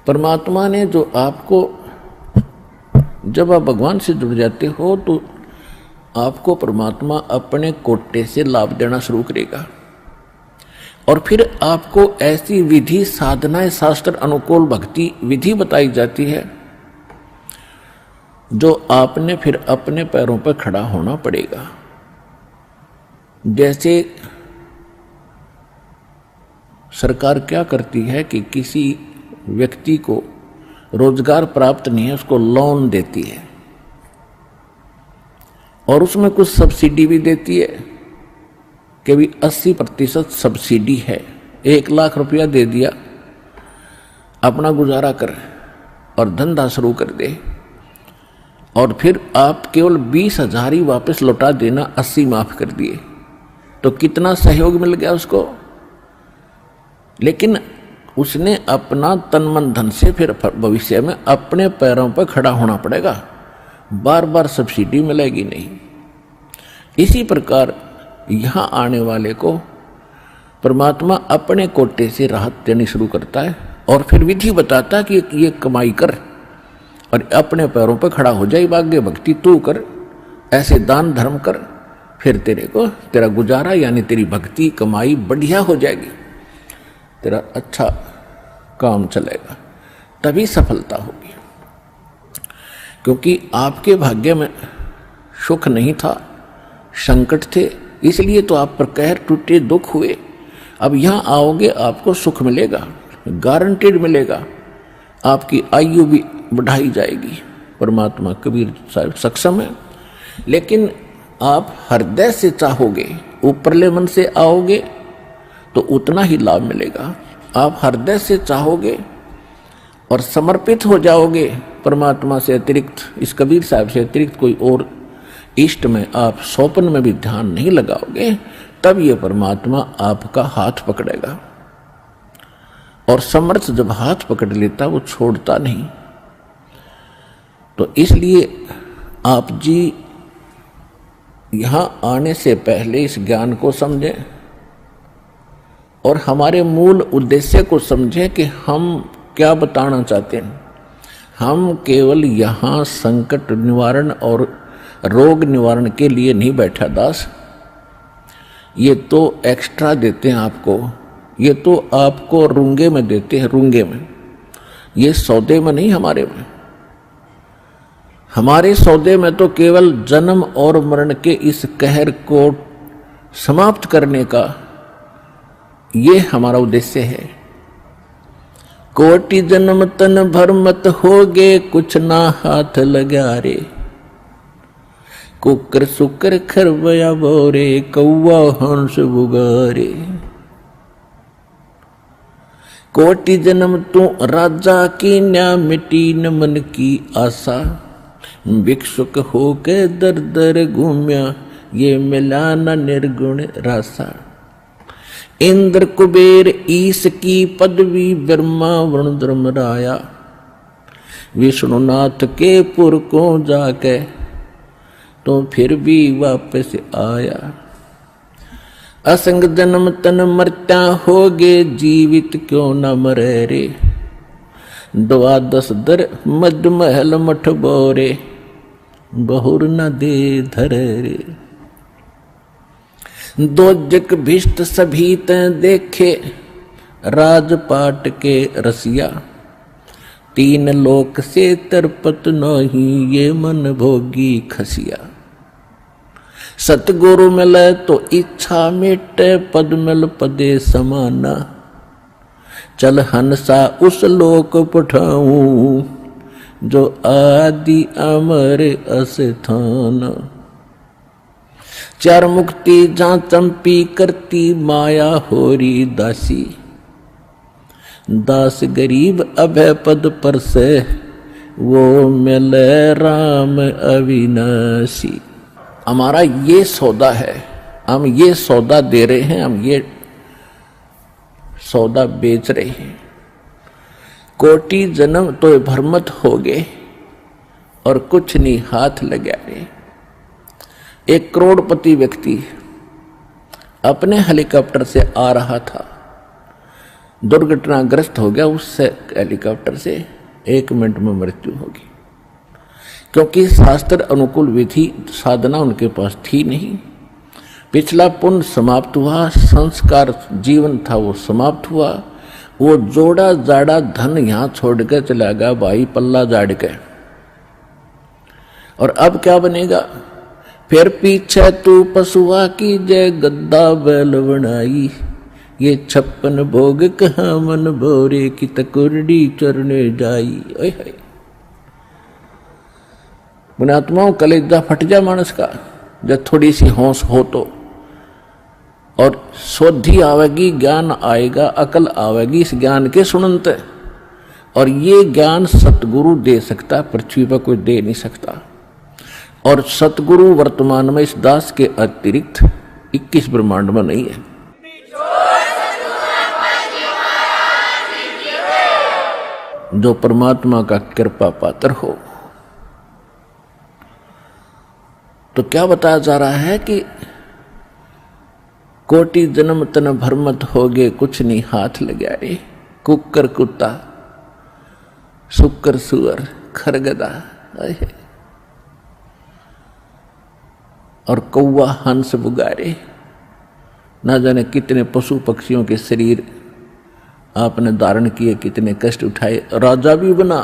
परमात्मा ने जो आपको, जब आप भगवान से जुड़ जाते हो तो आपको परमात्मा अपने कोटे से लाभ देना शुरू करेगा और फिर आपको ऐसी विधि साधनाएं, शास्त्र अनुकूल भक्ति विधि बताई जाती है जो आपने फिर अपने पैरों पर खड़ा होना पड़ेगा। जैसे सरकार क्या करती है कि किसी व्यक्ति को रोजगार प्राप्त नहीं है, उसको लोन देती है और उसमें कुछ सब्सिडी भी देती है कि भी 80% सब्सिडी है। 1 लाख रुपया दे दिया, अपना गुजारा कर और धंधा शुरू कर दे और फिर आप केवल 20,000 ही वापस लौटा देना, 80 माफ कर दिए, तो कितना सहयोग मिल गया उसको। लेकिन उसने अपना तन मन धन से फिर भविष्य में अपने पैरों पर खड़ा होना पड़ेगा, बार बार सब्सिडी मिलेगी नहीं। इसी प्रकार यहाँ आने वाले को परमात्मा अपने कोटे से राहत देनी शुरू करता है और फिर विधि बताता है कि ये कमाई कर और अपने पैरों पर खड़ा हो जाए, भाग्य भक्ति तू कर, ऐसे दान धर्म कर, फिर तेरा गुजारा यानी तेरी भक्ति कमाई बढ़िया हो जाएगी, तेरा अच्छा काम चलेगा, तभी सफलता होगी। क्योंकि आपके भाग्य में सुख नहीं था, संकट थे, इसलिए तो आप पर कहर टूटे, दुख हुए। अब यहाँ आओगे आपको सुख मिलेगा, गारंटेड मिलेगा, आपकी आयु भी बढ़ाई जाएगी। परमात्मा कबीर साहब सक्षम है। लेकिन आप हृदय से चाहोगे, ऊपरले मन से आओगे तो उतना ही लाभ मिलेगा। आप हृदय से चाहोगे और समर्पित हो जाओगे परमात्मा से अतिरिक्त, इस कबीर साहब से अतिरिक्त कोई और इष्ट में आप स्वप्न में भी ध्यान नहीं लगाओगे, तब ये परमात्मा आपका हाथ पकड़ेगा। और समर्थ जब हाथ पकड़ लेता वो छोड़ता नहीं। तो इसलिए आप जी यहाँ आने से पहले इस ज्ञान को समझें और हमारे मूल उद्देश्य को समझें कि हम क्या बताना चाहते हैं। हम केवल यहाँ संकट निवारण और रोग निवारण के लिए नहीं बैठा दास, ये तो एक्स्ट्रा देते हैं आपको, ये तो आपको रूंगे में देते हैं, रूंगे में, ये सौदे में नहीं। हमारे सौदे में तो केवल जन्म और मरण के इस कहर को समाप्त करने का ये हमारा उद्देश्य है। कोटि जन्म तन भर मत होगे, कुछ ना हाथ लगा रे, कुकर सुकर खरबया बोरे, कौवा हंस बुगारे। कोटि जन्म तू राजा की न्या, मिटी न मन की आशा, भिक्षुक होके दर दर घूम्या, ये मिला न निर्गुण रासा। इंद्र कुबेर ईश की पदवी, ब्रह्मा वरुण धर्मराया, विष्णुनाथ के पुर को जाके तो फिर भी वापस आया। असंग जन्म तन मरता होगे, जीवित क्यों न मरे रे, 12 दर मद महल मठ बोरे, बहुर न दे धरे रे। 2 जग भिष्ट सभी तैं देखे, राजपाट के रसिया, 3 लोक से तरपत नहीं, ये मन भोगी खसिया। सतगुरु मिले तो इच्छा मिटे, पद मिल पदे समाना, चल हंसा उस लोक पठाऊं, जो आदि अमर अस्थान। 4 मुक्ति जहाँ चंपी करती, माया होरी दासी, दास गरीब अभय पद पर से, वो मिले राम अविनाशी। हमारा ये सौदा है, हम ये सौदा दे रहे हैं, हम ये सौदा बेच रहे हैं। कोटि जन्म तो भरमत हो गए और कुछ नहीं हाथ लगा रहे। 1 करोड़पति व्यक्ति अपने हेलीकॉप्टर से आ रहा था, दुर्घटनाग्रस्त हो गया, उससे हेलीकॉप्टर से 1 मिनट में मृत्यु होगी, क्योंकि शास्त्र अनुकूल विधि साधना उनके पास थी नहीं। पिछला पुण्य समाप्त हुआ, संस्कार जीवन था वो समाप्त हुआ, वो जोड़ा जाड़ा धन यहां छोड़ के चला गया भाई, पल्ला जाड़ के। और अब क्या बनेगा? फिर पीछे तू पशुआ की जय गद्दा बैल बनाई, ये 56 भोग कहाँ मन भोरे की तकुरडी चरने जाई। ओए हाय पुण्यात्माओं, कलेजा फट जा मानस का जब थोड़ी सी होश हो तो, और शोधी आवेगी, ज्ञान आएगा, अकल आवेगी इस ज्ञान के सुनते। और ये ज्ञान सतगुरु दे सकता, पृथ्वी पर कोई दे नहीं सकता। और सतगुरु वर्तमान में इस दास के अतिरिक्त 21 ब्रह्मांड में नहीं है। जो परमात्मा का कृपा पात्र हो। तो क्या बताया जा रहा है कि कोटि जन्म तन भरमत होगे, कुछ नहीं हाथ लगाए, कुकर कुत्ता शुक्र सुअर खरगदा और कौवा हंस बुगारे, ना जाने कितने पशु पक्षियों के शरीर आपने धारण किए, कितने कष्ट उठाए। राजा भी बना,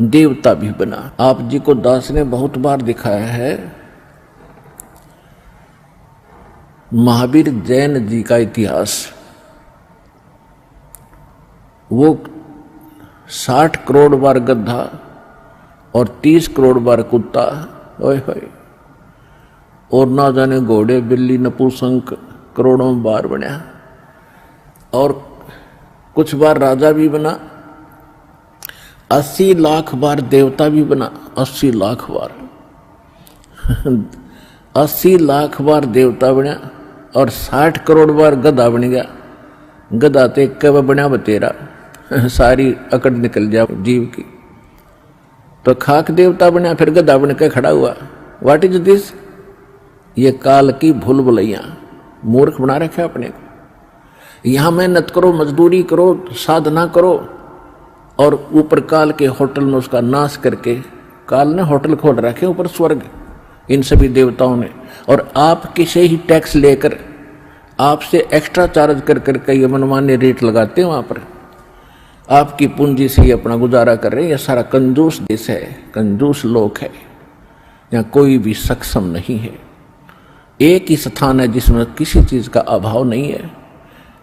देवता भी बना। आप जी को दास ने बहुत बार दिखाया है। महावीर जैन जी का इतिहास, वो 60 करोड़ बार गधा और 30 करोड़ बार कुत्ता, ओए होए, और ना जाने घोड़े बिल्ली नपुंसक करोड़ों बार बना। और कुछ बार राजा भी बना, 80 लाख बार देवता भी बना, 80 लाख बार 80 लाख बार देवता बना, और 60 करोड़ बार गधा बन गया। गधा तो कब बना बतेरा, सारी अकड़ निकल जा जीव की। तो खाक देवता बना, फिर गधा बन के खड़ा हुआ। What is this? ये काल की भूल भुलैया, मूर्ख बना रखे अपने को। यहां मेहनत करो, मजदूरी करो, साधना करो, और ऊपर काल के होटल में उसका नाश करके, काल ने होटल खोल रखे ऊपर स्वर्ग, इन सभी देवताओं ने, और आपके से ही टैक्स लेकर आपसे एक्स्ट्रा चार्ज कर करके ये मनमान्य रेट लगाते हैं। वहां पर आपकी पूंजी से ही अपना गुजारा कर रहे हैं। यह सारा कंजूस देश है, कंजूस लोग है, यहाँ कोई भी सक्षम नहीं है। एक ही स्थान है जिसमें किसी चीज का अभाव नहीं है,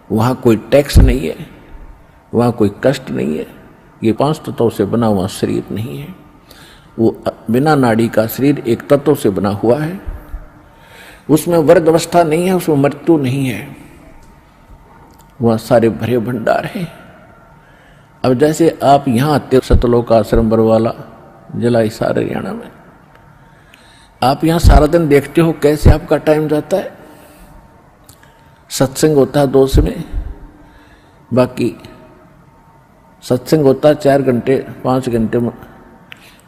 वहां कोई टैक्स नहीं है, वहां कोई कष्ट नहीं है। ये 5 तत्वों से बना हुआ शरीर नहीं है, वो बिना नाड़ी का शरीर एक तत्व से बना हुआ है। उसमें वर्ग अवस्था नहीं है, उसमें मृत्यु नहीं है, वह सारे भरे भंडार है। अब जैसे आप यहां आते सतलोक आश्रम बरवाला जिला हिसार हरियाणा में, आप यहां सारा दिन देखते हो कैसे आपका टाइम जाता है। सत्संग होता है 2 में, बाकी सत्संग होता है 4 घंटे 5 घंटे में,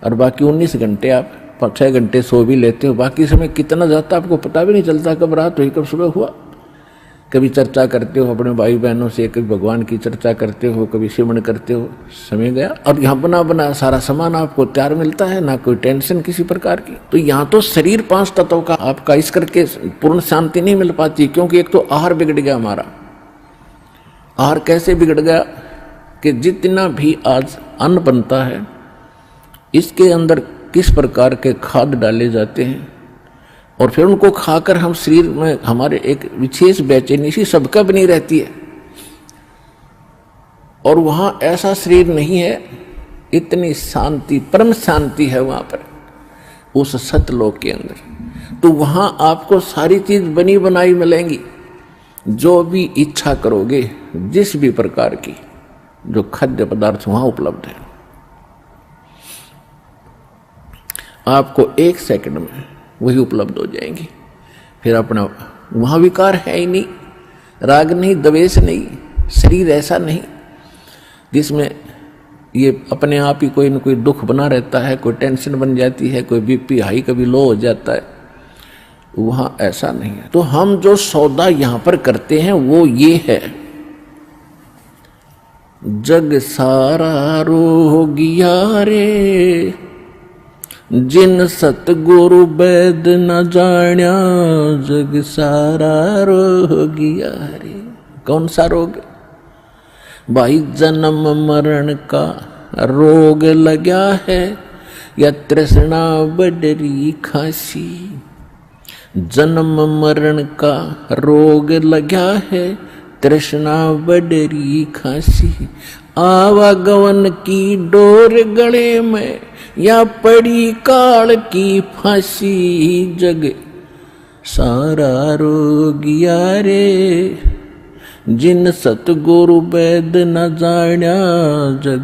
और बाकी 19 घंटे आप 6 घंटे सो भी लेते हो। बाकी समय कितना जाता है आपको पता भी नहीं चलता, कब रात हुई कब सुबह हुआ। कभी चर्चा करते हो अपने भाई बहनों से, कभी भगवान की चर्चा करते हो, कभी सिमरन करते हो, समय गया। और यहाँ बना बना सारा सामान आपको तैयार मिलता है, ना कोई टेंशन किसी प्रकार की। तो यहाँ तो शरीर 5 तत्वों का आपका इस करके पूर्ण शांति नहीं मिल पाती, क्योंकि एक तो आहार बिगड़ गया हमारा। आहार कैसे बिगड़ गया कि जितना भी आज अन्न बनता है, इसके अंदर किस प्रकार के खाद डाले जाते हैं, और फिर उनको खाकर हम शरीर में हमारे एक विशेष बेचैनी सी सबका बनी रहती है। और वहां ऐसा शरीर नहीं है, इतनी शांति, परम शांति है वहां पर उस सतलोक के अंदर। तो वहां आपको सारी चीज बनी बनाई मिलेंगी, जो भी इच्छा करोगे, जिस भी प्रकार की जो खाद्य पदार्थ वहां उपलब्ध है, आपको 1 सेकंड में वही उपलब्ध हो जाएंगी। फिर अपना वहां विकार है ही नहीं, राग नहीं, द्वेष नहीं, शरीर ऐसा नहीं जिसमें ये अपने आप ही कोई न कोई दुख बना रहता है, कोई टेंशन बन जाती है, कोई बीपी हाई कभी लो हो जाता है। वहां ऐसा नहीं है। तो हम जो सौदा यहां पर करते हैं वो ये है जग सारा रोगिया रे, जिन सतगुरु वैद न जाण्या, जग सारा रोगिया रे। कौन सा रोग? भाई जन्म मरण का रोग लगा है, या तृष्णा बडरी खासी। जन्म मरण का रोग लगा है, तृष्णा बडरी खासी। आवागमन की डोर गले में, या पड़ी काल की फांसी। जग सारा रोगिया रे, जिन सतगुरु वैद न जाण्या, जग